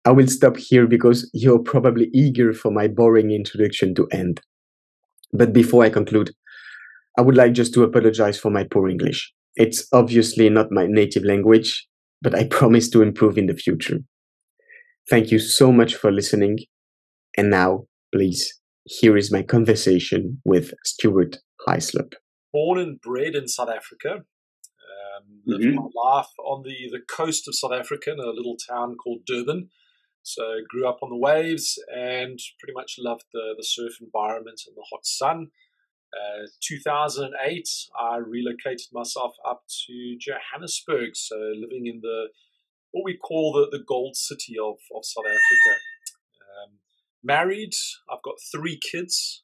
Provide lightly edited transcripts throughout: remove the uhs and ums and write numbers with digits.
I will stop here because you're probably eager for my boring introduction to end. But before I conclude, I would like just to apologize for my poor English. It's obviously not my native language, but I promise to improve in the future. Thank you so much for listening. And now, please, here is my conversation with Stuart Hyslop. Born and bred in South Africa. Lived my life on the coast of South Africa in a little town called Durban. So grew up on the waves and pretty much loved the surf environment and the hot sun. 2008, I relocated myself up to Johannesburg, so living in what we call the gold city of South Africa. Married, I've got 3 kids,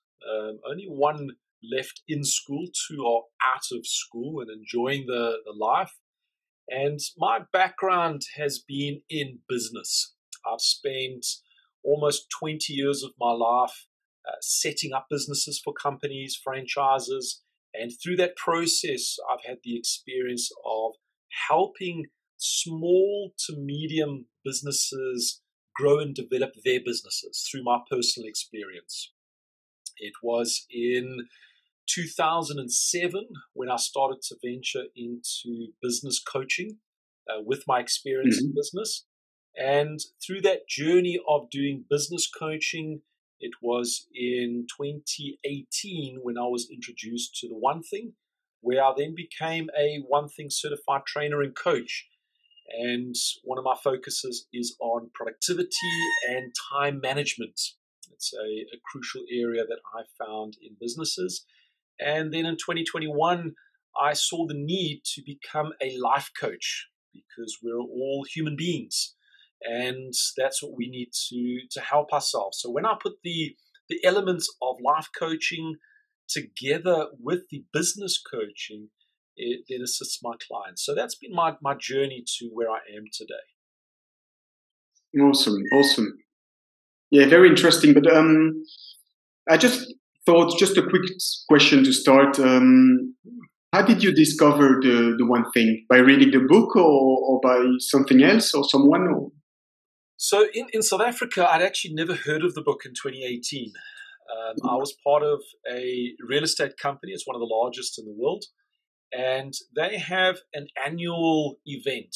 only one left in school, 2 are out of school and enjoying the life. And my background has been in business. I've spent almost 20 years of my life setting up businesses for companies, franchises, and through that process, I've had the experience of helping small to medium businesses grow and develop their businesses through my personal experience. It was in 2007 when I started to venture into business coaching with my experience in business. And through that journey of doing business coaching, it was in 2018 when I was introduced to the One Thing, where I then became a One Thing certified trainer and coach. And one of my focuses is on productivity and time management. It's a crucial area that I found in businesses. And then in 2021, I saw the need to become a life coach because we're all human beings. And that's what we need to help ourselves. So when I put the elements of life coaching together with the business coaching, it then assists my clients. So that's been my journey to where I am today. Awesome. Yeah, very interesting. But I just thought, just a quick question to start. How did you discover the One Thing? By reading the book or by something else or someone? Or? So in South Africa, I'd actually never heard of the book in 2018. I was part of a real estate company. It's one of the largest in the world. And they have an annual event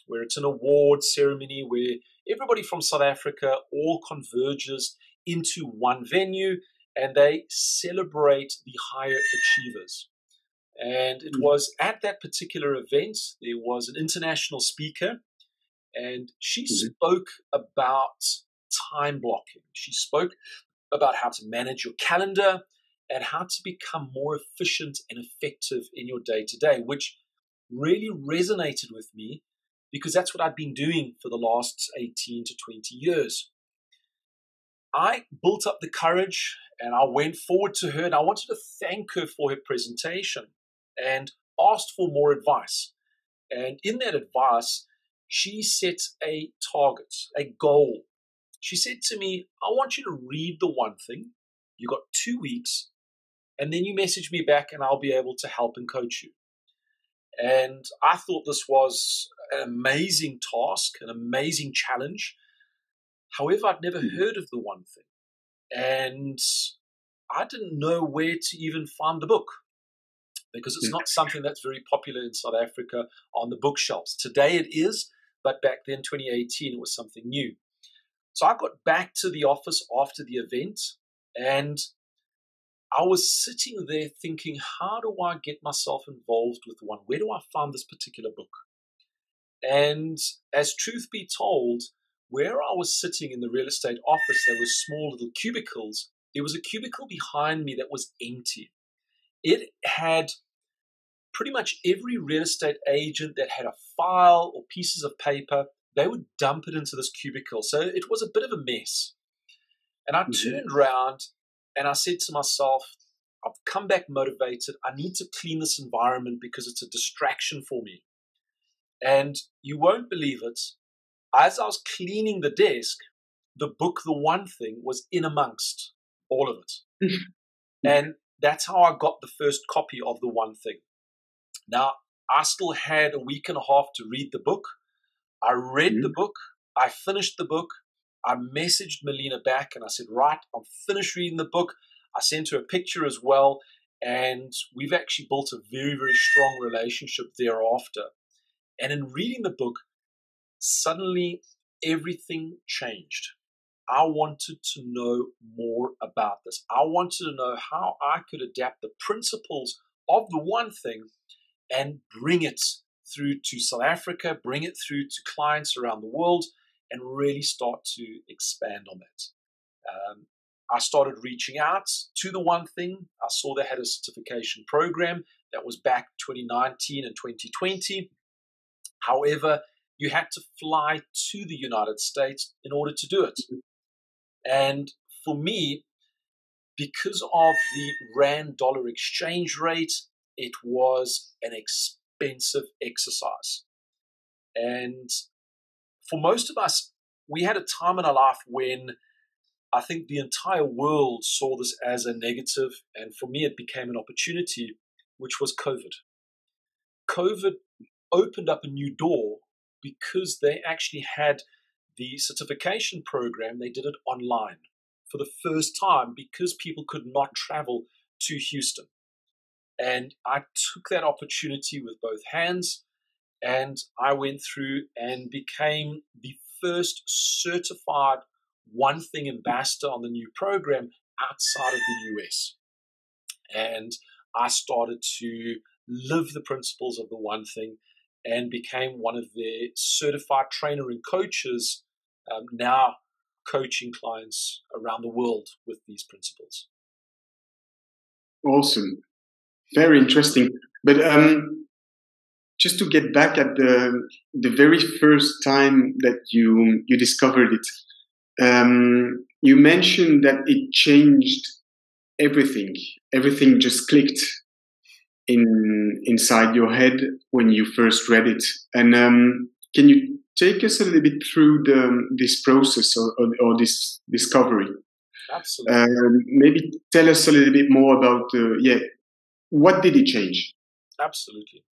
where it's an award ceremony where everybody from South Africa all converges into one venue and they celebrate the higher achievers. And it was at that particular event, there was an international speaker, and she spoke about time blocking. She spoke about how to manage your calendar and how to become more efficient and effective in your day-to-day, which really resonated with me because that's what I'd been doing for the last 18 to 20 years. I built up the courage and I went forward to her and I wanted to thank her for her presentation and asked for more advice. And in that advice, she set a target, a goal. She said to me, I want you to read the One Thing. You got 2 weeks, and then you message me back and I'll be able to help and coach you. And I thought this was an amazing task, an amazing challenge. However, I'd never heard of the One Thing. And I didn't know where to even find the book because it's not something that's very popular in South Africa on the bookshelves. Today it is, but back then, 2018, it was something new. So I got back to the office after the event and I was sitting there thinking, how do I get myself involved with one? Where do I find this particular book? And as truth be told, where I was sitting in the real estate office, there were small little cubicles. There was a cubicle behind me that was empty. It had pretty much every real estate agent that had a file or pieces of paper, they would dump it into this cubicle. So it was a bit of a mess. And I turned around and I said to myself, I've come back motivated. I need to clean this environment because it's a distraction for me. And you won't believe it. As I was cleaning the desk, the book, The One Thing, was in amongst all of it. And that's how I got the first copy of The One Thing. Now, I still had a week and a half to read the book. I read the book. I finished the book. I messaged Melina back and I said, right, I'm finished reading the book. I sent her a picture as well. And we've actually built a very, very strong relationship thereafter. And in reading the book, suddenly everything changed. I wanted to know more about this. I wanted to know how I could adapt the principles of the one thing and bring it through to South Africa, bring it through to clients around the world, and really start to expand on that. I started reaching out to the one thing. I saw they had a certification program that was back 2019 and 2020. However, you had to fly to the United States in order to do it. And for me, because of the rand dollar exchange rate, it was an expensive exercise. And for most of us, we had a time in our life when I think the entire world saw this as a negative, and for me, it became an opportunity, which was COVID. COVID opened up a new door because they actually had the certification program. They did it online for the first time because people could not travel to Houston. And I took that opportunity with both hands, and I went through and became the first certified One Thing ambassador on the new program outside of the US. And I started to live the principles of the One Thing and became one of their certified trainer and coaches, now coaching clients around the world with these principles. Awesome. Very interesting. But just to get back at the very first time that you discovered it, you mentioned that it changed everything. Everything just clicked inside your head when you first read it. And can you take us a little bit through this process or this discovery? Absolutely. Maybe tell us a little bit more about what did it change? Absolutely.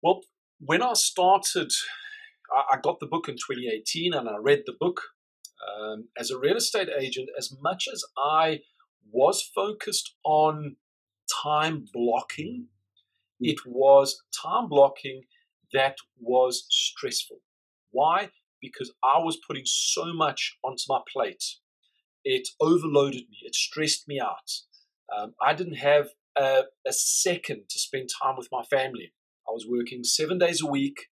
Well, when I started, I got the book in 2018 and I read the book. As a real estate agent, as much as I was focused on time blocking, it was time blocking that was stressful. Why? Because I was putting so much onto my plate. It overloaded me. It stressed me out. I didn't have a second to spend time with my family. I was working 7 days a week.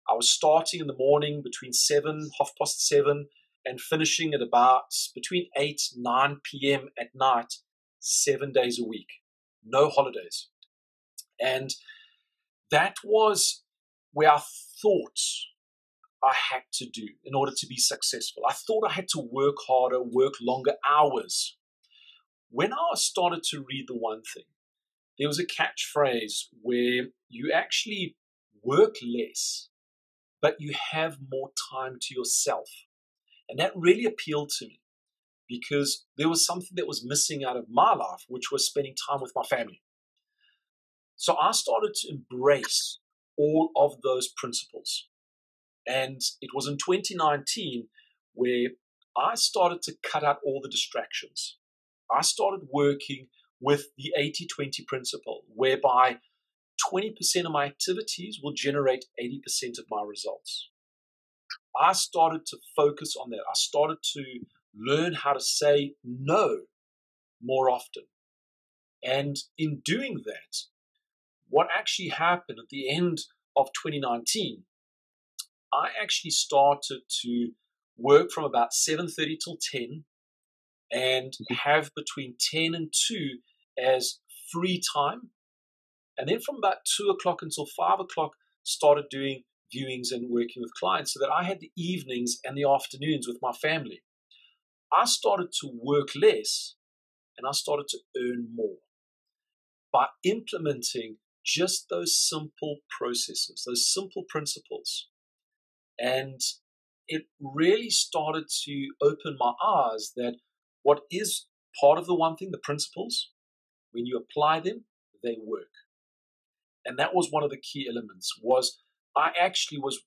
I was starting in the morning between 7:30, and finishing at about between 8, 9 p.m. at night, 7 days a week. No holidays. And that was where I thought I had to do in order to be successful. I thought I had to work harder, work longer hours. When I started to read the One Thing, there was a catchphrase where you actually work less, but you have more time to yourself. And that really appealed to me because there was something that was missing out of my life, which was spending time with my family. So I started to embrace all of those principles. And it was in 2019 where I started to cut out all the distractions. I started working with the 80-20 principle, whereby 20% of my activities will generate 80% of my results. I started to focus on that. I started to learn how to say no more often. And in doing that, what actually happened at the end of 2019, I actually started to work from about 7:30 till 10 and have between 10 and 2 as free time. And then from about 2 o'clock until 5 o'clock, started doing viewings and working with clients so that I had the evenings and the afternoons with my family. I started to work less and I started to earn more by implementing just those simple processes, those simple principles. And it really started to open my eyes that what is part of the One Thing, the principles, when you apply them, they work. And that was one of the key elements, was I actually was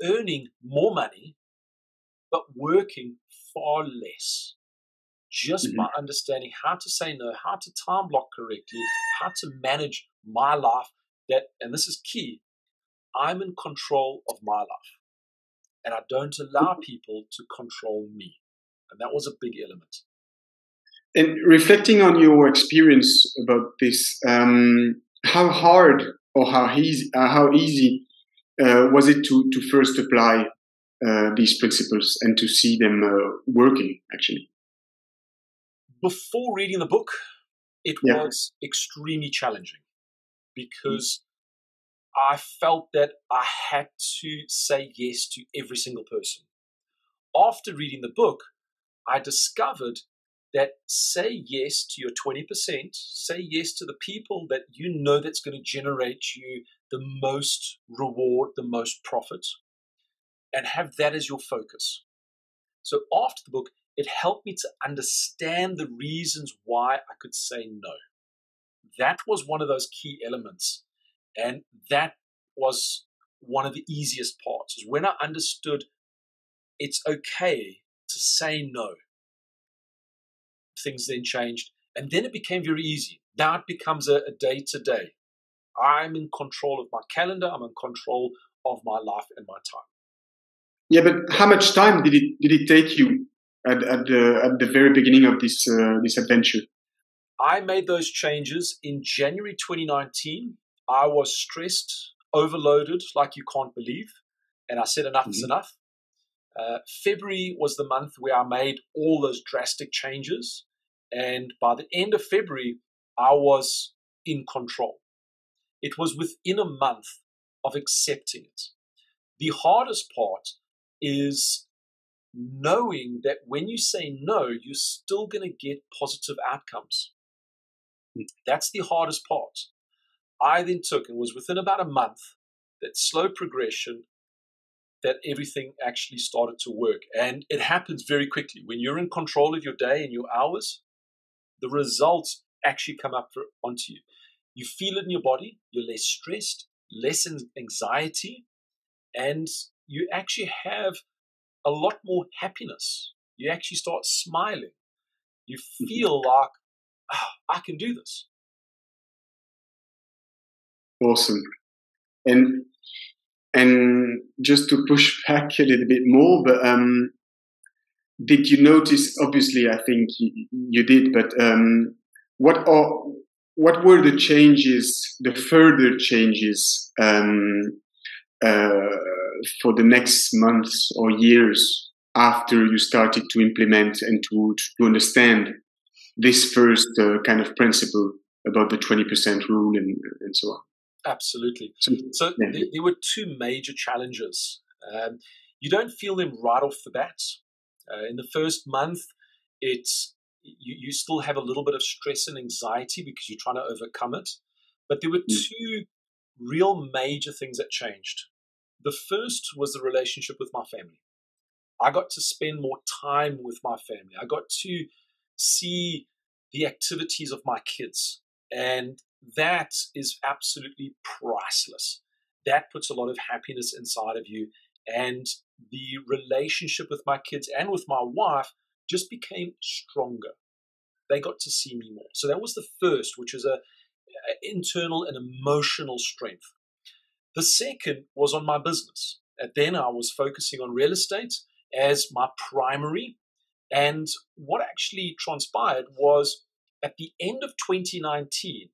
earning more money but working far less. Just by understanding how to say no, how to time block correctly, how to manage my life. And this is key, I'm in control of my life. And I don't allow people to control me. And that was a big element. And reflecting on your experience about this, how hard or how easy was it to first apply these principles and to see them working, actually? Before reading the book, it was extremely challenging because I felt that I had to say yes to every single person. After reading the book, I discovered that say yes to your 20%, say yes to the people that you know that's going to generate you the most reward, the most profit, and have that as your focus. So after the book, it helped me to understand the reasons why I could say no. That was one of those key elements. And that was one of the easiest parts, is when I understood it's okay to say no. Things then changed, and then it became very easy. Now it becomes a day-to-day. I'm in control of my calendar. I'm in control of my life and my time. Yeah, but how much time did it take you at the very beginning of this adventure? I made those changes in January 2019. I was stressed, overloaded, like you can't believe, and I said enough is enough. February was the month where I made all those drastic changes. And by the end of February, I was in control. It was within a month of accepting it. The hardest part is knowing that when you say no, you're still going to get positive outcomes. That's the hardest part. I then took, and was within about a month, that slow progression, that everything actually started to work. And it happens very quickly. When you're in control of your day and your hours, the results actually come up onto you. You feel it in your body. You're less stressed, less anxiety, and you actually have a lot more happiness. You actually start smiling. You feel like, I can do this. Awesome. And just to push back a little bit more, but did you notice? Obviously, I think you did. But what were the changes, the further changes for the next months or years after you started to implement and to understand this first kind of principle about the 20% rule and so on? Absolutely. So there were two major challenges. You don't feel them right off the bat. In the first month, you still have a little bit of stress and anxiety because you're trying to overcome it. But there were two real major things that changed. The first was the relationship with my family. I got to spend more time with my family. I got to see the activities of my kids. And that is absolutely priceless. That puts a lot of happiness inside of you. And the relationship with my kids and with my wife just became stronger. They got to see me more. So that was the first, which was an internal and emotional strength. The second was on my business. And then I was focusing on real estate as my primary. And what actually transpired was at the end of 2019,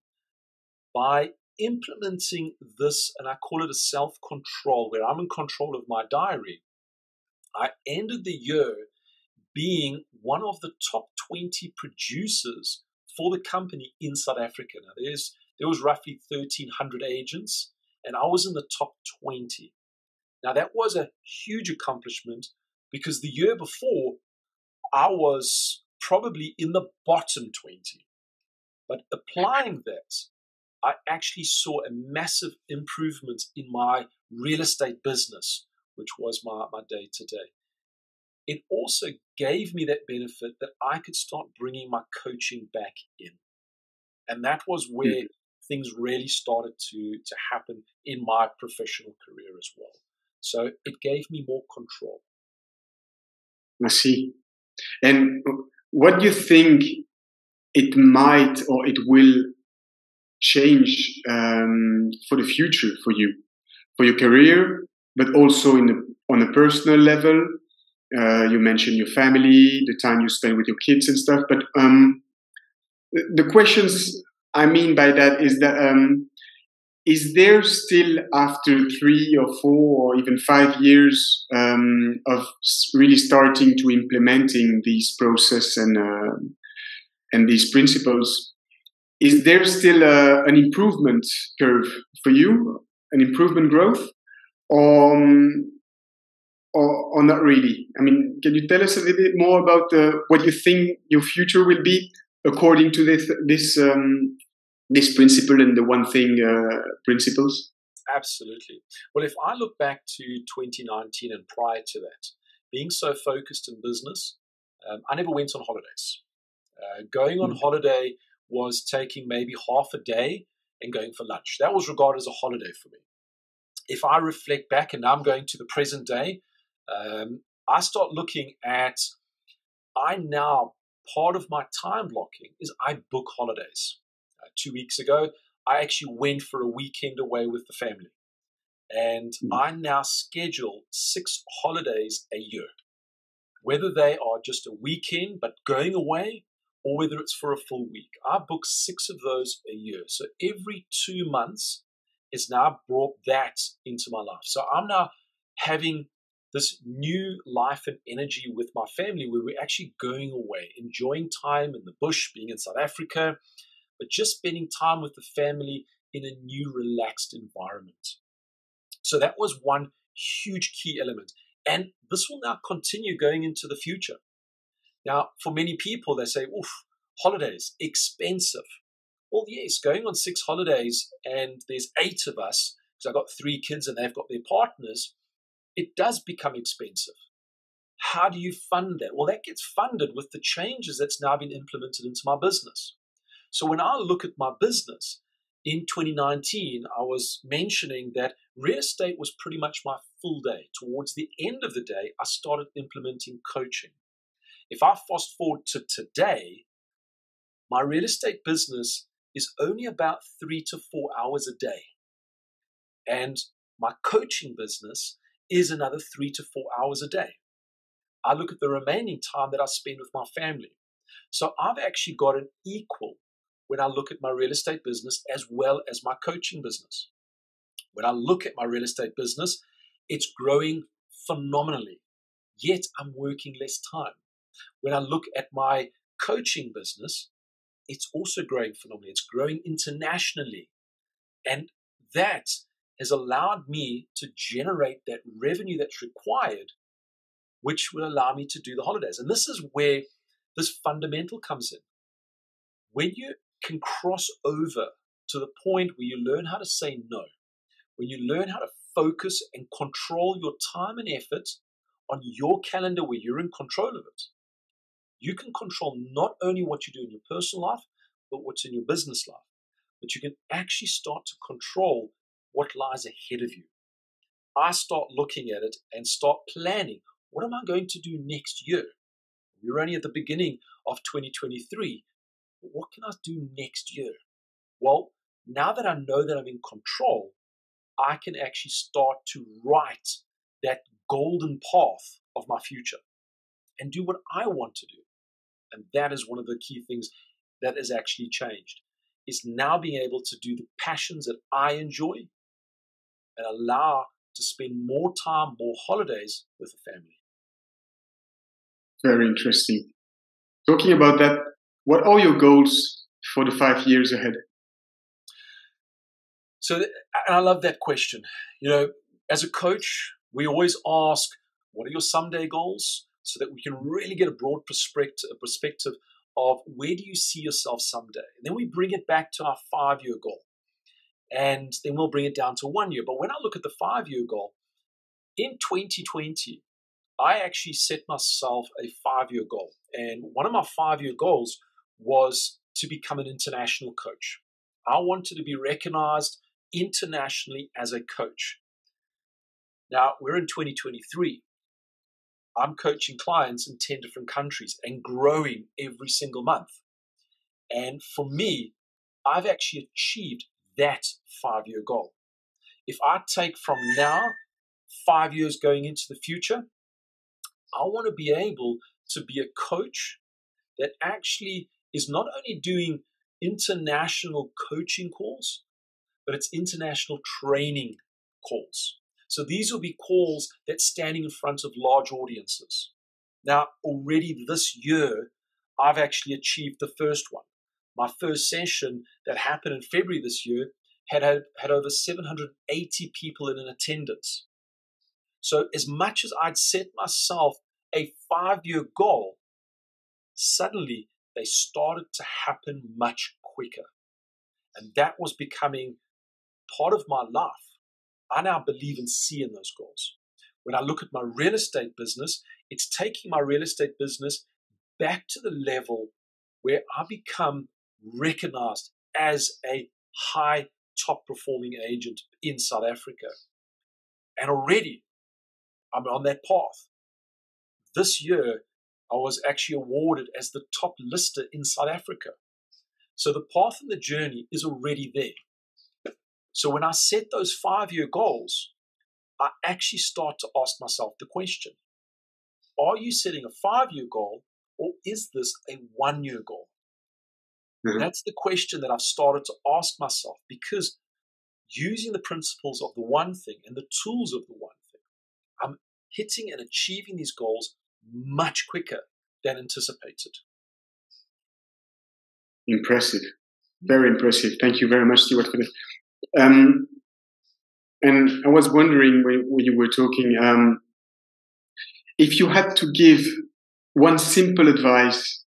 by implementing this, and I call it a self-control, where I'm in control of my diary, I ended the year being one of the top 20 producers for the company in South Africa. Now, there was roughly 1,300 agents, and I was in the top 20. Now, that was a huge accomplishment because the year before, I was probably in the bottom 20. But applying that, I actually saw a massive improvement in my real estate business, which was my day-to-day. It also gave me that benefit that I could start bringing my coaching back in. And that was where things really started to happen in my professional career as well. So it gave me more control. I see. And what do you think it might or it will change for the future for you, for your career, but also on a personal level? You mentioned your family, the time you spend with your kids and stuff. But the questions I mean by that is there still, after 3 or 4 or even 5 years of really starting to implementing these process and these principles, is there still an improvement curve for you, an improvement growth, or, or not really? I mean, can you tell us a little bit more about what you think your future will be according to this principle and the one thing principles? Absolutely. Well, if I look back to 2019 and prior to that, being so focused in business, I never went on holidays. Going on holiday was taking maybe half a day and going for lunch. That was regarded as a holiday for me. If I reflect back, and now I'm going to the present day, I start looking at, part of my time blocking is I book holidays. 2 weeks ago, I actually went for a weekend away with the family. And I now schedule 6 holidays a year, whether they are just a weekend but going away, or whether it's for a full week. I book 6 of those a year. So every 2 months is now brought that into my life. So I'm now having this new life and energy with my family where we're actually going away, enjoying time in the bush, being in South Africa, but just spending time with the family in a new relaxed environment. So that was one huge key element. And this will now continue going into the future. Now, for many people, they say, oof, holidays, expensive. Well, yes, going on 6 holidays and there's 8 of us, because I've got 3 kids and they've got their partners, it does become expensive. How do you fund that? Well, that gets funded with the changes that's now been implemented into my business. So when I look at my business, in 2019, I was mentioning that real estate was pretty much my full day. Towards the end of the day, I started implementing coaching. If I fast forward to today, my real estate business is only about 3 to 4 hours a day. And my coaching business is another 3 to 4 hours a day. I look at the remaining time that I spend with my family. So I've actually got an equal when I look at my real estate business as well as my coaching business. When I look at my real estate business, it's growing phenomenally, yet I'm working less time. When I look at my coaching business, it's also growing phenomenally. It's growing internationally. And that has allowed me to generate that revenue that's required, which will allow me to do the holidays. And this is where this fundamental comes in. When you can cross over to the point where you learn how to say no, when you learn how to focus and control your time and effort on your calendar where you're in control of it, you can control not only what you do in your personal life, but what's in your business life. But you can actually start to control what lies ahead of you. I start looking at it and start planning. What am I going to do next year? We're only at the beginning of 2023. What can I do next year? Well, now that I know that I'm in control, I can actually start to write that golden path of my future and do what I want to do. And that is one of the key things that has actually changed, is now being able to do the passions that I enjoy and allow to spend more time, more holidays with the family. Very interesting. Talking about that, what are your goals for the 5 years ahead? So I love that question. You know, as a coach, we always ask, what are your someday goals? So that we can really get a broad perspective of where do you see yourself someday? And then we bring it back to our 5-year goal. And then we'll bring it down to 1 year. But when I look at the 5-year goal, in 2020, I actually set myself a 5-year goal. And one of my 5-year goals was to become an international coach. I wanted to be recognized internationally as a coach. Now, we're in 2023. I'm coaching clients in 10 different countries and growing every single month. And for me, I've actually achieved that 5-year goal. If I take from now 5 years going into the future, I want to be able to be a coach that actually is not only doing international coaching calls, but it's international training calls. So these will be calls that's standing in front of large audiences. Now, already this year, I've actually achieved the first one. My first session that happened in February this year had over 780 people in attendance. So as much as I'd set myself a 5-year goal, suddenly they started to happen much quicker. And that was becoming part of my life. I now believe in seeing those goals. When I look at my real estate business, it's taking my real estate business back to the level where I become recognized as a high top performing agent in South Africa. And already I'm on that path. This year, I was actually awarded as the top lister in South Africa. So the path and the journey is already there. So when I set those 5-year goals, I actually start to ask myself the question, are you setting a 5-year goal or is this a 1-year goal? Mm-hmm. That's the question that I've started to ask myself, because using the principles of the one thing and the tools of the one thing, I'm hitting and achieving these goals much quicker than anticipated. Impressive. Very impressive. Thank you very much, Stuart, for this. And I was wondering when you were talking, if you had to give one simple advice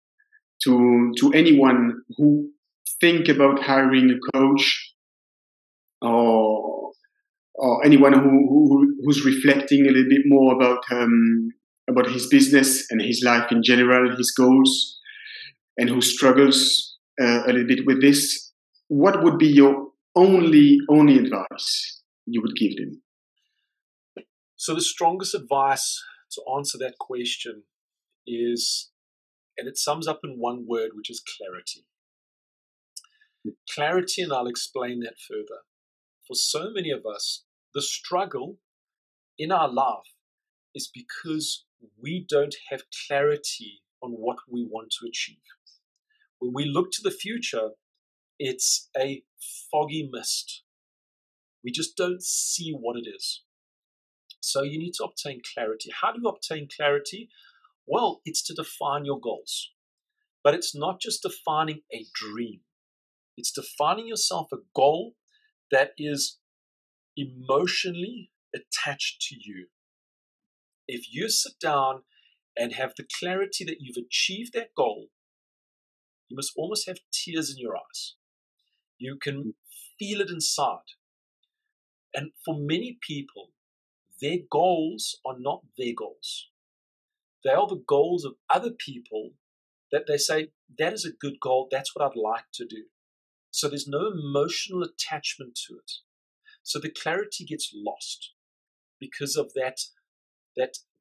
to anyone who think about hiring a coach, or anyone who's reflecting a little bit more about his business and his life in general, his goals, and who struggles a little bit with this, what would be your only advice you would give them? So the strongest advice to answer that question is, and it sums up in one word, which is clarity. Clarity, and I'll explain that further. For so many of us, the struggle in our life is because we don't have clarity on what we want to achieve. When we look to the future, it's a foggy mist. We just don't see what it is. So you need to obtain clarity. How do you obtain clarity? Well, it's to define your goals. But it's not just defining a dream. It's defining yourself a goal that is emotionally attached to you. If you sit down and have the clarity that you've achieved that goal, you must almost have tears in your eyes. You can feel it inside. And for many people, their goals are not their goals. They are the goals of other people that they say, that is a good goal, that's what I'd like to do. So there's no emotional attachment to it. So the clarity gets lost because of that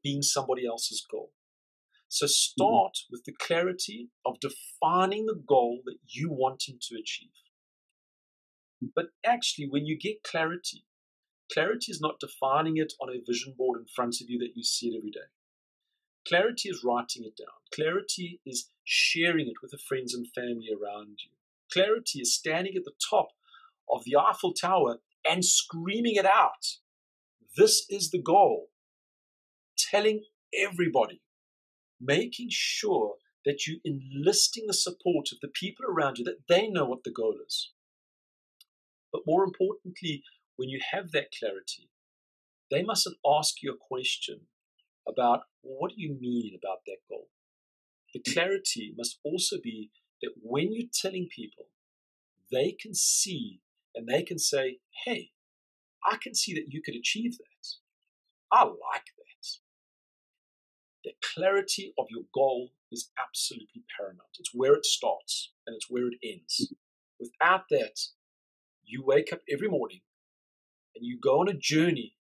being somebody else's goal. So start with the clarity of defining the goal that you wanting to achieve. But actually, when you get clarity is not defining it on a vision board in front of you that you see it every day. Clarity is writing it down. Clarity is sharing it with the friends and family around you. Clarity is standing at the top of the Eiffel Tower and screaming it out. This is the goal. Telling everybody. Making sure that you're enlisting the support of the people around you, that they know what the goal is. But more importantly, when you have that clarity, they mustn't ask you a question about, well, what do you mean about that goal? The clarity must also be that when you're telling people, they can see and they can say, hey, I can see that you could achieve that. I like that. The clarity of your goal is absolutely paramount. It's where it starts and it's where it ends. Without that, you wake up every morning and you go on a journey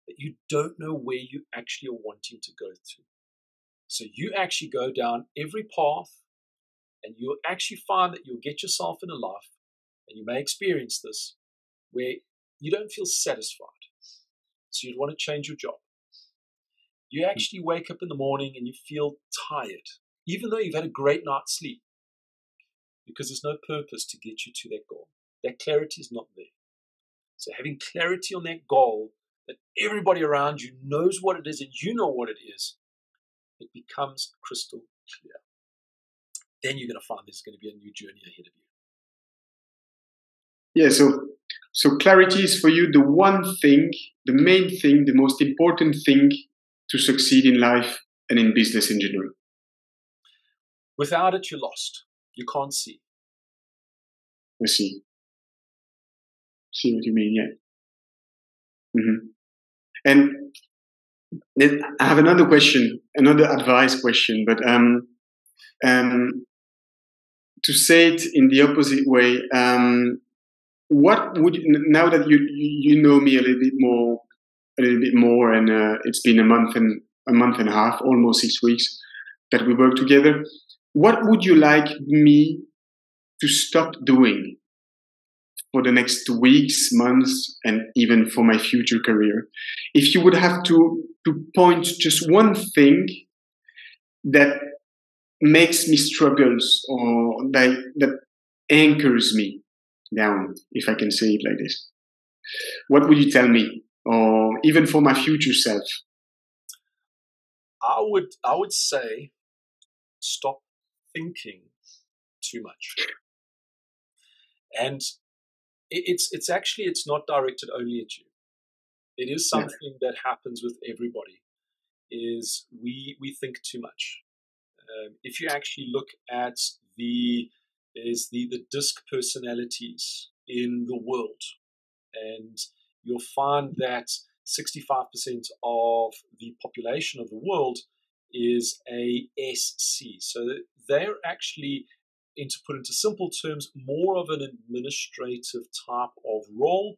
that you don't know where you actually are wanting to go to. So you actually go down every path, and you'll actually find that you'll get yourself in a life, and you may experience this, where you don't feel satisfied. So you'd want to change your job. You actually wake up in the morning and you feel tired, even though you've had a great night's sleep, because there's no purpose to get you to that goal. That clarity is not there. So having clarity on that goal, that everybody around you knows what it is and you know what it is, it becomes crystal clear. Then you're going to find there's going to be a new journey ahead of you. Yeah, so clarity is for you the one thing, the main thing, the most important thing to succeed in life and in business in general. Without it, you're lost. You can't see. I see. See what you mean, yeah. Mm-hmm. And then I have another question, another advice question, but to say it in the opposite way, what would you, now that you know me a little bit more, and it's been a month and a half, almost 6 weeks that we work together, what would you like me to stop doing for the next weeks, months, and even for my future career? If you would have to point just one thing that makes me struggles, or that anchors me down, if I can say it like this, what would you tell me? Or even for my future self? I would say stop thinking too much. And it's actually not directed only at you. It is something that happens with everybody. Is we think too much. If you actually look at the disc personalities in the world, and you'll find that 65% of the population of the world is a SC. So they're actually, to put into simple terms, more of an administrative type of role.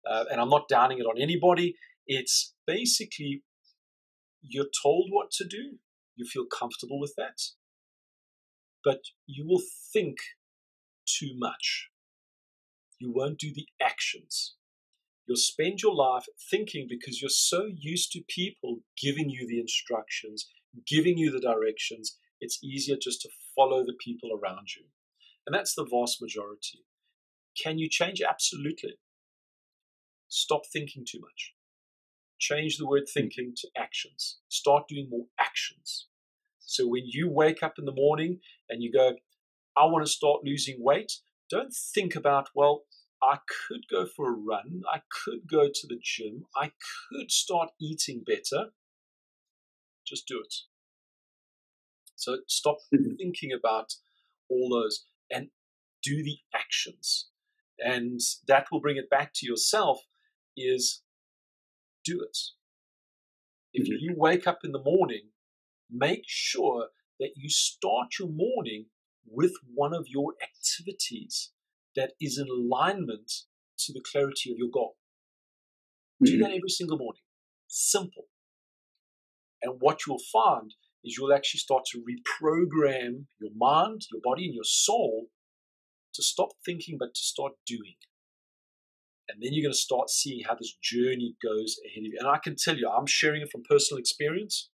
And I'm not downing it on anybody. It's basically you're told what to do. You feel comfortable with that. But you will think too much. You won't do the actions. You'll spend your life thinking because you're so used to people giving you the instructions, giving you the directions. It's easier just to follow the people around you. And that's the vast majority. Can you change? Absolutely. Stop thinking too much. Change the word thinking to actions. Start doing more actions. So when you wake up in the morning and you go, I want to start losing weight, don't think about, well, I could go for a run, I could go to the gym, I could start eating better. Just do it. So stop thinking about all those and do the actions. And that will bring it back to yourself, is do it. If you wake up in the morning, make sure that you start your morning with one of your activities that is in alignment to the clarity of your goal. Do that every single morning. Simple. And what you'll find is you'll actually start to reprogram your mind, your body, and your soul to stop thinking, but to start doing. And then you're going to start seeing how this journey goes ahead of you. And I can tell you, I'm sharing it from personal experience.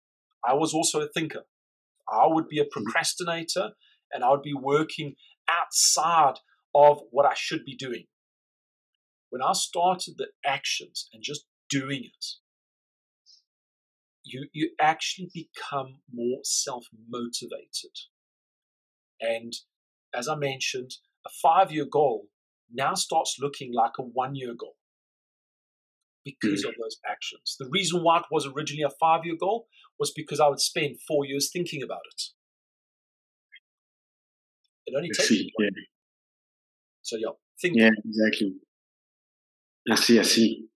I was also a thinker. I would be a procrastinator, and I would be working outside of what I should be doing. When I started the actions and just doing it, you actually become more self-motivated. And as I mentioned, a 5-year goal now starts looking like a 1-year goal because of those actions. The reason why it was originally a 5-year goal was because I would spend 4 years thinking about it. It only takes you 1 year. So think. Yeah, exactly. I see.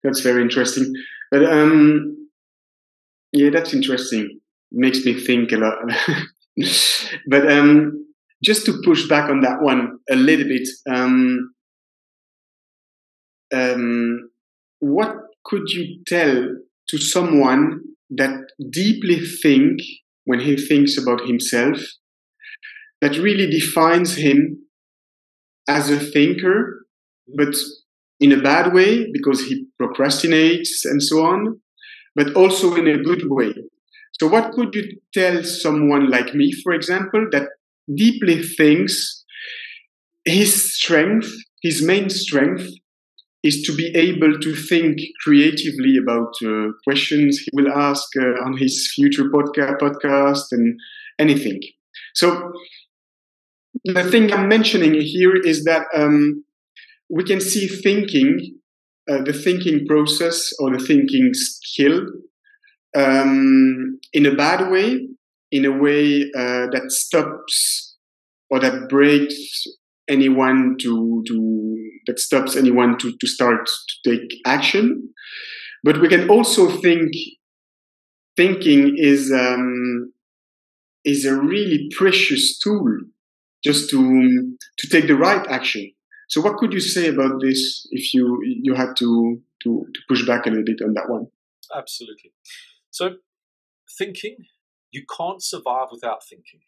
That's very interesting. But yeah, that's interesting. Makes me think a lot. But just to push back on that one a little bit, what could you tell to someone that deeply think when he thinks about himself, that really defines him as a thinker, but in a bad way because he procrastinates and so on, but also in a good way. So what could you tell someone like me, for example, that deeply thinks his strength, his main strength, is to be able to think creatively about questions he will ask on his future podcast and anything. So the thing I'm mentioning here is that we can see thinking, the thinking process or the thinking skill in a bad way, in a way that stops or that breaks anyone that stops anyone to start to take action. But we can also thinking is a really precious tool just to take the right action. So what could you say about this if you had to push back a little bit on that one? Absolutely. So thinking, you can't survive without thinking.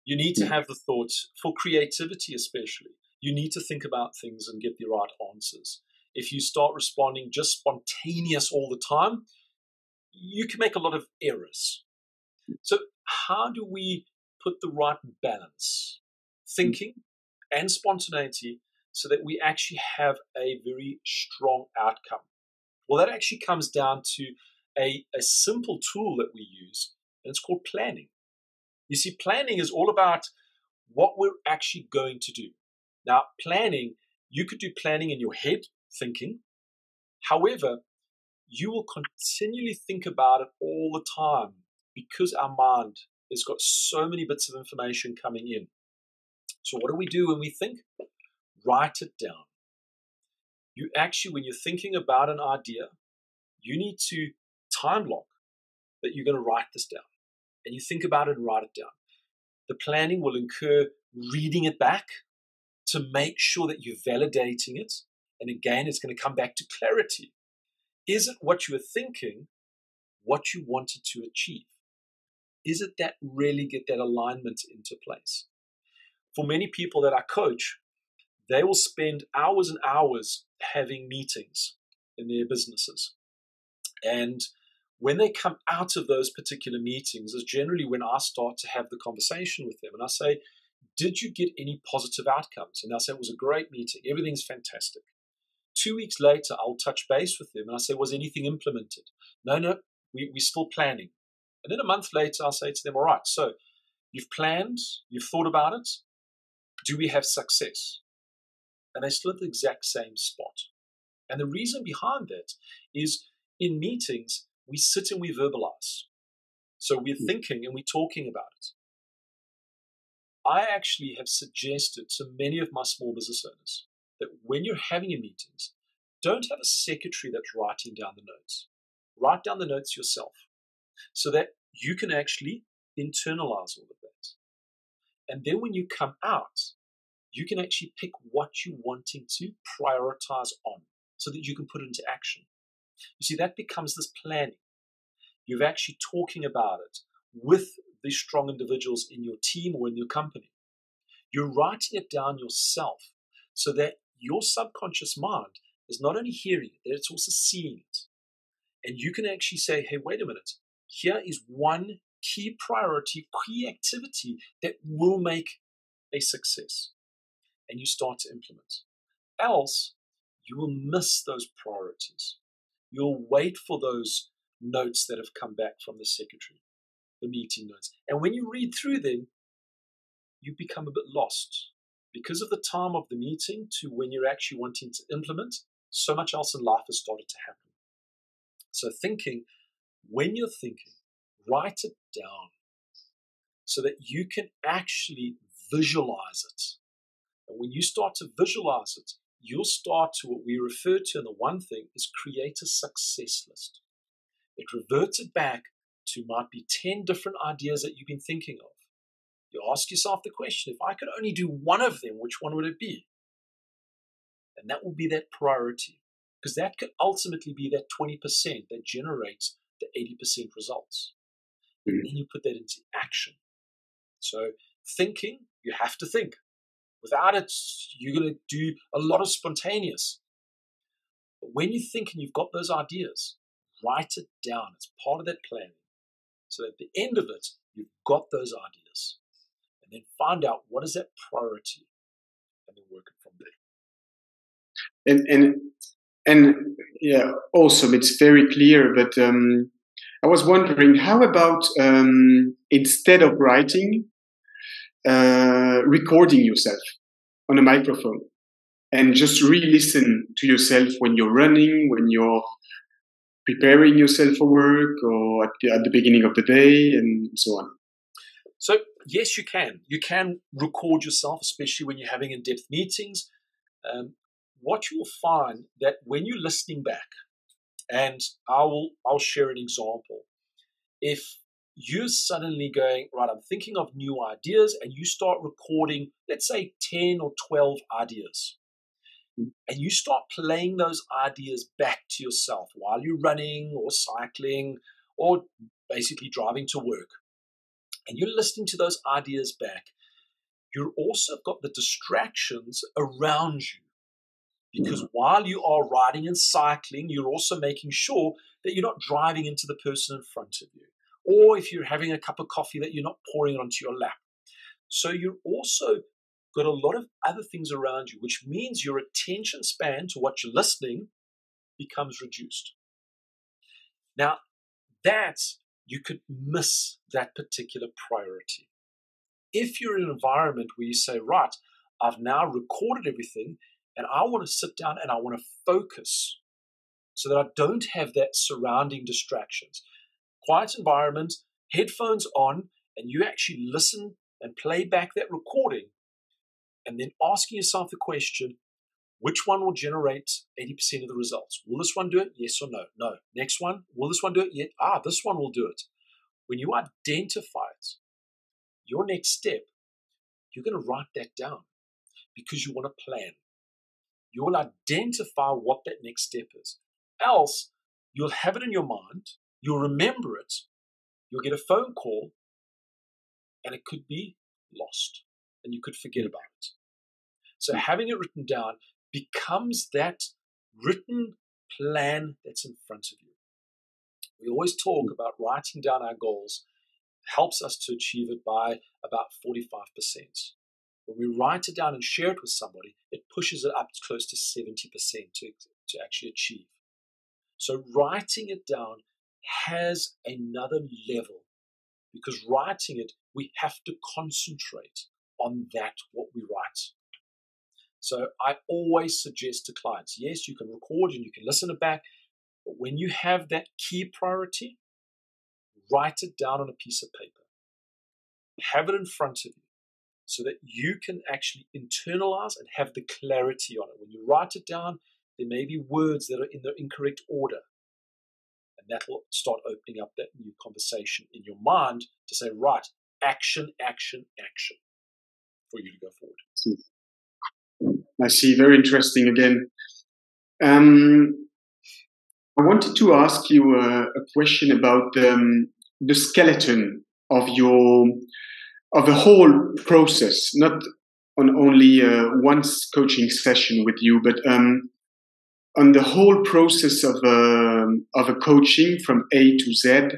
You need to have the thoughts for creativity, especially. You need to think about things and get the right answers. If you start responding just spontaneous all the time, you can make a lot of errors. So how do we put the right balance, thinking and spontaneity, so that we actually have a very strong outcome? Well, that actually comes down to a simple tool that we use, and it's called planning. You see, planning is all about what we're actually going to do. Now, planning, you could do planning in your head, thinking. However, you will continually think about it all the time because our mind has got so many bits of information coming in. So what do we do when we think? Write it down. You actually, when you're thinking about an idea, you need to time block that you're going to write this down. And you think about it and write it down. The planning will incur reading it back to make sure that you're validating it. And again, it's going to come back to clarity. Is it what you were thinking, what you wanted to achieve? Is it that really get that alignment into place? For many people that I coach, they will spend hours and hours having meetings in their businesses. And when they come out of those particular meetings is generally when I start to have the conversation with them. And I say, did you get any positive outcomes? And they'll say, it was a great meeting. Everything's fantastic. 2 weeks later, I'll touch base with them and I say, was anything implemented? No, we're still planning. And then a month later, I'll say to them, all right, so you've planned, you've thought about it. Do we have success? And they're still at the exact same spot. And the reason behind that is in meetings, we sit and we verbalize. So we're thinking and we're talking about it. I actually have suggested to many of my small business owners that when you're having your meetings, don't have a secretary that's writing down the notes. Write down the notes yourself so that you can actually internalize all of that. And then when you come out, you can actually pick what you're wanting to prioritize on so that you can put it into action. You see, that becomes this planning. You're actually talking about it with the strong individuals in your team or in your company. You're writing it down yourself so that your subconscious mind is not only hearing it, that it's also seeing it. And you can actually say, hey, wait a minute. Here is one key priority, key activity that will make a success. And you start to implement. Else, you will miss those priorities. You'll wait for those notes that have come back from the secretary, the meeting notes. And when you read through them, you become a bit lost. Because of the time of the meeting to when you're actually wanting to implement, so much else in life has started to happen. So thinking, when you're thinking, write it down so that you can actually visualize it. And when you start to visualize it, you'll start to what we refer to in the one thing is create a success list. It reverts it back to might be 10 different ideas that you've been thinking of. You ask yourself the question, if I could only do one of them, which one would it be? And that will be that priority, because that could ultimately be that 20% that generates the 80% results. Mm. And then you put that into action. So thinking, you have to think. Without it, you're going to do a lot of spontaneous. But when you think and you've got those ideas, write it down. It's part of that planning. So at the end of it, you've got those ideas. And then find out what is that priority, and then work it from there. And yeah, awesome. It's very clear. But I was wondering, how about instead of writing, recording yourself on a microphone and just re-listen to yourself when you're running, when you're preparing yourself for work, or at the beginning of the day, and so on? So yes, you can. You can record yourself, especially when you're having in-depth meetings. What you'll find that when you're listening back, and I'll share an example. If you're suddenly going, right, I'm thinking of new ideas, and you start recording, let's say 10 or 12 ideas, and you start playing those ideas back to yourself while you're running or cycling or basically driving to work, and you're listening to those ideas back, you've also got the distractions around you. Because while you are riding and cycling, you're also making sure that you're not driving into the person in front of you. Or if you're having a cup of coffee, that you're not pouring it onto your lap. So you're also got a lot of other things around you, which means your attention span to what you're listening becomes reduced. Now, that you could miss that particular priority. If you're in an environment where you say, right, I've now recorded everything, and I want to sit down and I want to focus so that I don't have that surrounding distractions. Quiet environment, headphones on, and you actually listen and play back that recording, and then asking yourself the question, which one will generate 80% of the results? Will this one do it? Yes or no? No. Next one, will this one do it? Yet? This one will do it. When you identify it, your next step, you're going to write that down because you want to plan. You will identify what that next step is. Else, you'll have it in your mind, you'll remember it, you'll get a phone call, and it could be lost, and you could forget about it. So having it written down becomes that written plan that's in front of you. We always talk about writing down our goals helps us to achieve it by about 45%. When we write it down and share it with somebody, it pushes it up close to 70% to actually achieve. So writing it down has another level, because writing it, we have to concentrate on that, what we write. So I always suggest to clients, yes, you can record and you can listen it back, but when you have that key priority, write it down on a piece of paper. Have it in front of you, so that you can actually internalize and have the clarity on it. When you write it down, there may be words that are in the incorrect order. And that will start opening up that new conversation in your mind to say, right, action, action, action, for you to go forward. I see. Very interesting again. I wanted to ask you a question about the skeleton of the whole process, not on only one coaching session with you, but on the whole process of a coaching from A to Z.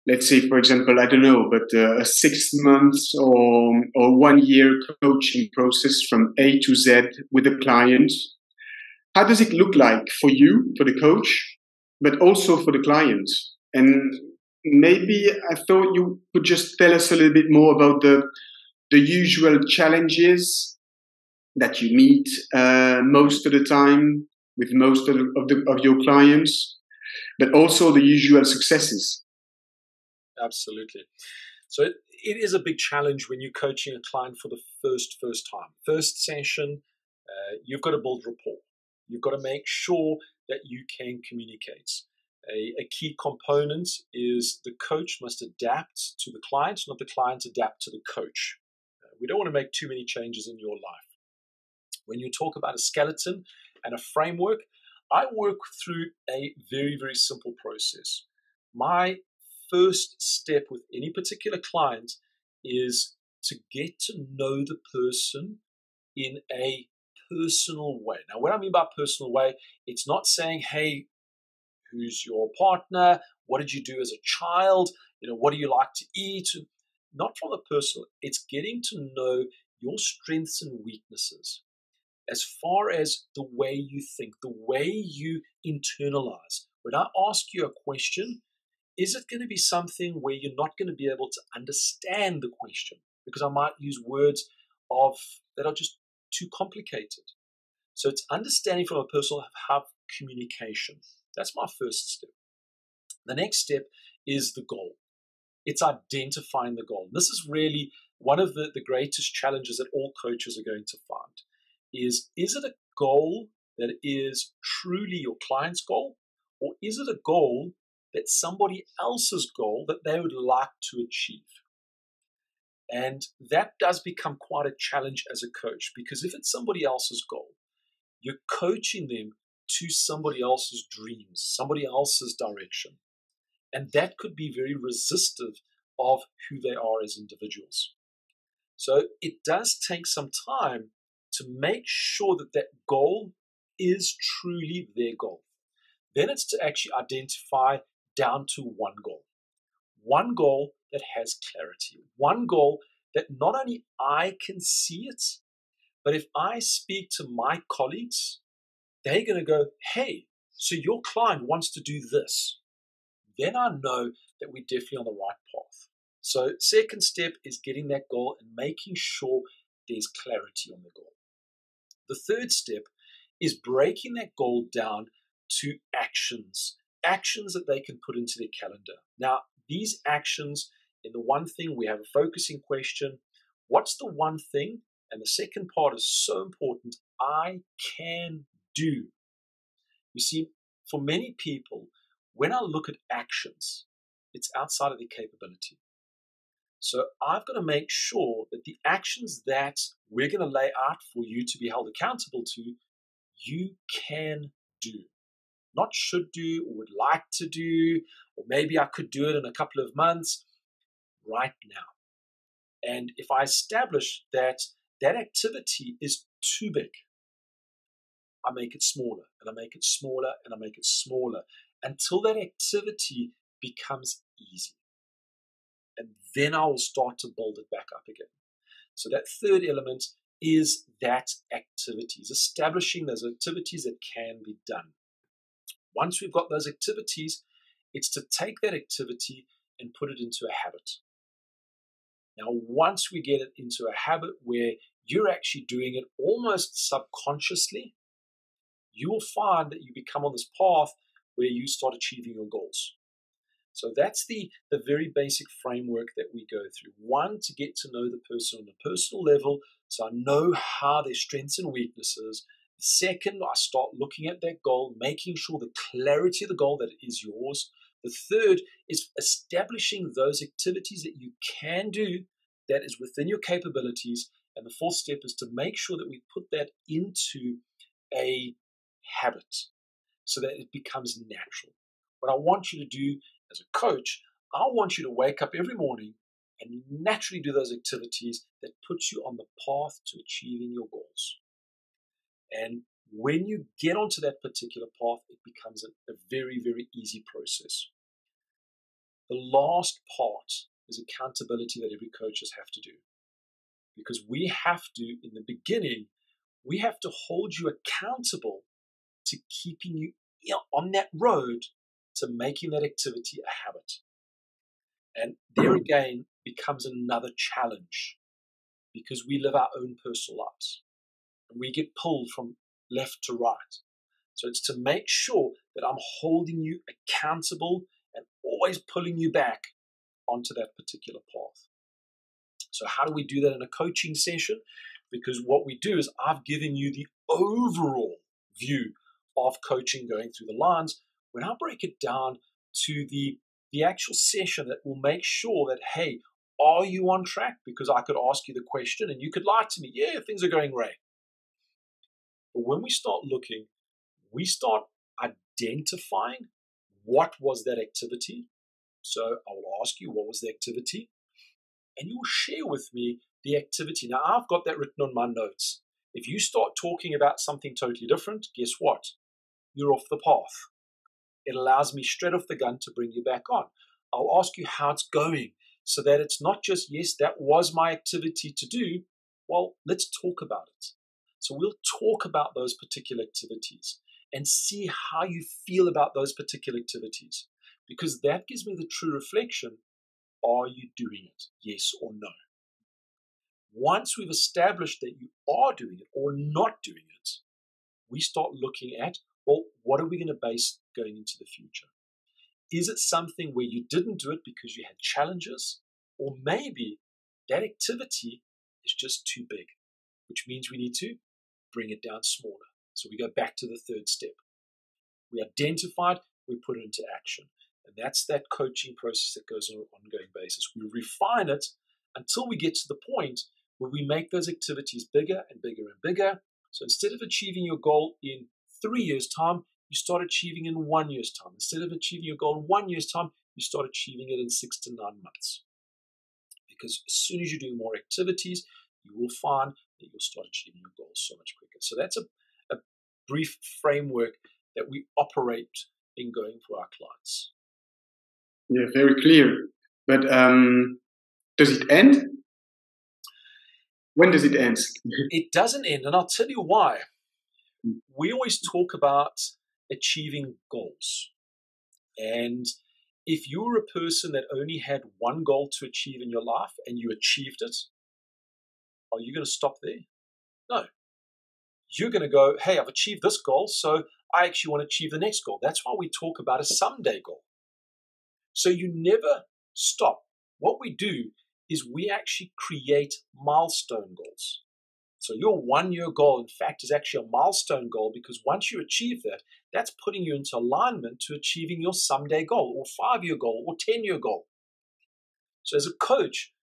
Let's say, for example, I don't know, but a 6 months or 1 year coaching process from A to Z with a client. How does it look like for you, for the coach, but also for the client? And maybe I thought you could just tell us a little bit more about the usual challenges that you meet most of the time with most of your clients, but also the usual successes. Absolutely. So it is a big challenge when you're coaching a client for the first time. First session, you've got to build rapport. You've got to make sure that you can communicate. A key component is the coach must adapt to the client, not the client adapt to the coach. We don't want to make too many changes in your life. When you talk about a skeleton and a framework, I work through a very, very simple process. my first step with any particular client is to get to know the person in a personal way. Now, what I mean by personal way, it's not saying, hey, who's your partner? What did you do as a child? What do you like to eat? Not from the personal. It's getting to know your strengths and weaknesses as far as the way you think, the way you internalize. When I ask you a question, is it going to be something where you're not going to be able to understand the question? Because I might use words that are just too complicated. So it's understanding from a personal have communication. That's my first step. The next step is the goal. It's identifying the goal. This is really one of the greatest challenges that all coaches are going to find. Is it a goal that is truly your client's goal, or is it a goal that's somebody else's goal that they would like to achieve? And that does become quite a challenge as a coach, because if it's somebody else's goal, you're coaching them to somebody else's dreams, somebody else's direction. And that could be very resistive of who they are as individuals. So it does take some time to make sure that that goal is truly their goal. Then it's to actually identify down to one goal that has clarity, one goal that not only I can see it, but if I speak to my colleagues, they're going to go, hey, so your client wants to do this. Then I know that we're definitely on the right path. So second step is getting that goal and making sure there's clarity on the goal. The third step is breaking that goal down to actions that they can put into their calendar. Now, these actions, in the one thing, we have a focusing question. What's the one thing? And the second part is so important, I can do. You see, for many people, when I look at actions, it's outside of their capability. So I've got to make sure that the actions that we're going to lay out for you to be held accountable to, you can do. Not should do or would like to do, or maybe I could do it in a couple of months, right now. And if I establish that that activity is too big, I make it smaller, and I make it smaller, and I make it smaller, until that activity becomes easy. And then I will start to build it back up again. So that third element is that activities, establishing those activities that can be done. Once we've got those activities, it's to take that activity and put it into a habit. Now, once we get it into a habit where you're actually doing it almost subconsciously, you will find that you become on this path where you start achieving your goals. So that's the very basic framework that we go through. One, to get to know the person on a personal level, so I know how their strengths and weaknesses. Second, I start looking at that goal, making sure the clarity of the goal that is yours. The third is establishing those activities that you can do that is within your capabilities. And the fourth step is to make sure that we put that into a habit so that it becomes natural. What I want you to do as a coach, I want you to wake up every morning and naturally do those activities that put you on the path to achieving your goals. And when you get onto that particular path, it becomes a very, very easy process. The last part is accountability that every coaches have to do. Because we have to, in the beginning, we have to hold you accountable to keeping you on that road to making that activity a habit. And there again becomes another challenge because we live our own personal lives and we get pulled from left to right. So it's to make sure that I'm holding you accountable and always pulling you back onto that particular path. So how do we do that in a coaching session? Because what we do is I've given you the overall view of coaching going through the lines. When I break it down to the actual session that will make sure that, hey, are you on track? Because I could ask you the question and you could lie to me. Yeah, things are going great. But when we start looking, we start identifying what was that activity. So I will ask you, what was the activity? And you will share with me the activity. Now, I've got that written on my notes. If you start talking about something totally different, guess what? You're off the path. It allows me straight off the gun to bring you back on. I'll ask you how it's going so that it's not just, yes, that was my activity to do. Well, let's talk about it. So we'll talk about those particular activities and see how you feel about those particular activities, because that gives me the true reflection. Are you doing it? Yes or no? Once we've established that you are doing it or not doing it, we start looking at, well, what are we going to base going into the future? Is it something where you didn't do it because you had challenges? Or maybe that activity is just too big, which means we need to bring it down smaller. So we go back to the third step. We identified, we put it into action. And that's that coaching process that goes on an ongoing basis. We refine it until we get to the point where we make those activities bigger and bigger and bigger. So instead of achieving your goal in 3 years' time, you start achieving in 1 year's time. Instead of achieving your goal in 1 year's time, you start achieving it in 6 to 9 months. Because as soon as you're doing more activities, you will find that you'll start achieving your goals so much quicker. So that's a brief framework that we operate in going for our clients. Yeah, very clear. But does it end? When does it end? It doesn't end, and I'll tell you why. We always talk about achieving goals. And if you were a person that only had one goal to achieve in your life and you achieved it, are you going to stop there? No. You're going to go, hey, I've achieved this goal, so I actually want to achieve the next goal. That's why we talk about a someday goal. So you never stop. What we do is we actually create milestone goals. So your 1 year goal, in fact, is actually a milestone goal, because once you achieve that, that's putting you into alignment to achieving your someday goal or 5 year goal or 10-year goal. So as a coach,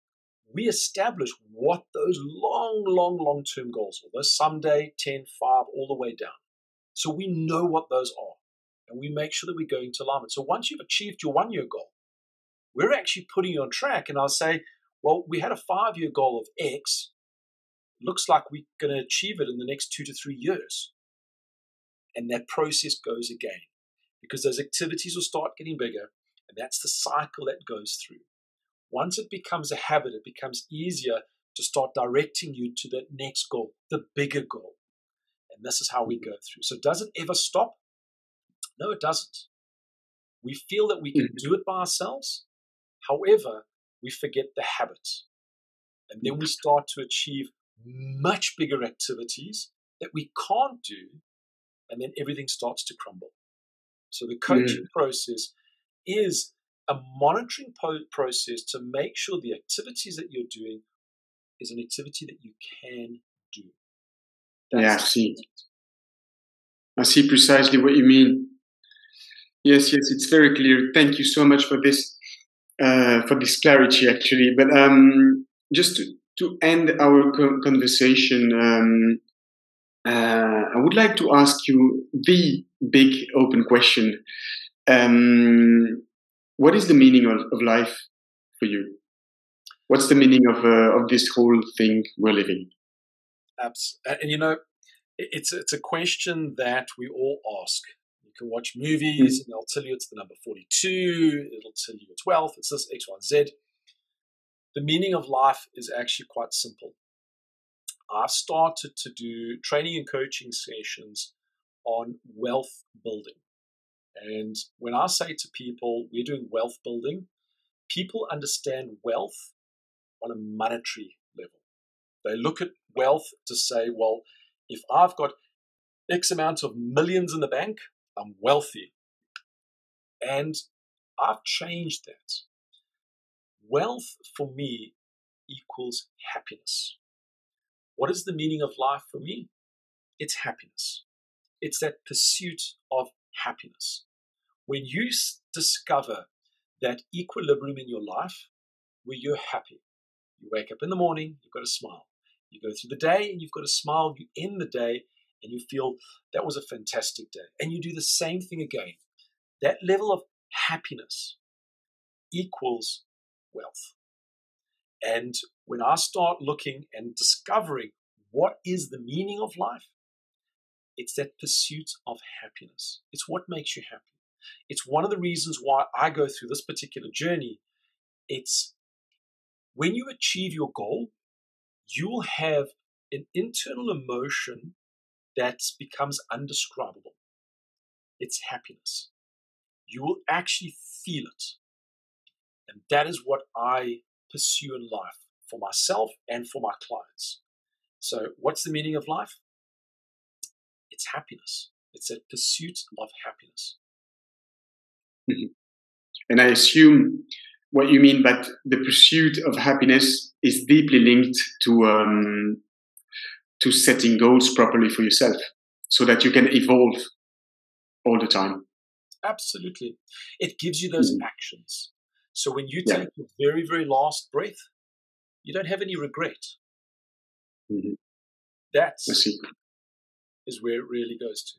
we establish what those long-term goals are, those someday, 10, 5, all the way down. So we know what those are, and we make sure that we're going to alignment. So once you've achieved your 1 year goal, we're actually putting you on track, and I'll say, well, we had a 5 year goal of X. Looks like we're going to achieve it in the next 2 to 3 years. And that process goes again, because those activities will start getting bigger, and that's the cycle that goes through. Once it becomes a habit, it becomes easier to start directing you to that next goal, the bigger goal. And this is how we go through. So does it ever stop? No, it doesn't. We feel that we can do it by ourselves. However, we forget the habits. And then we start to achieve much bigger activities that we can't do, and then everything starts to crumble. So the coaching process is a monitoring process to make sure the activities that you're doing is an activity that you can do. I see precisely what you mean. Yes, it's very clear. Thank you so much for this clarity, actually. But just to end our conversation, I would like to ask you the big open question. What is the meaning of life for you? What's the meaning of this whole thing we're living? And it's a question that we all ask. You can watch movies and they'll tell you it's the number 42. It'll tell you it's wealth. It's this X, Y, Z. The meaning of life is actually quite simple. I've started to do training and coaching sessions on wealth building. And when I say to people, we're doing wealth building, people understand wealth on a monetary level. They look at wealth to say, well, if I've got X amount of millions in the bank, I'm wealthy. And I've changed that. Wealth for me equals happiness. What is the meaning of life for me? It's happiness. It's that pursuit of happiness. When you discover that equilibrium in your life where you're happy, you wake up in the morning, you've got a smile. You go through the day and you've got a smile. You end the day and you feel that was a fantastic day. And you do the same thing again. That level of happiness equals wealth. And when I start looking and discovering what is the meaning of life, it's that pursuit of happiness. It's what makes you happy. It's one of the reasons why I go through this particular journey. It's when you achieve your goal, you will have an internal emotion that becomes undescribable. It's happiness. You will actually feel it. And that is what I pursue in life for myself and for my clients. So what's the meaning of life? It's happiness. It's a pursuit of happiness. Mm-hmm. And I assume what you mean by the pursuit of happiness is deeply linked to setting goals properly for yourself so that you can evolve all the time. Absolutely. It gives you those actions. So when you take your very, very last breath, you don't have any regret. Mm-hmm. That is where it really goes to.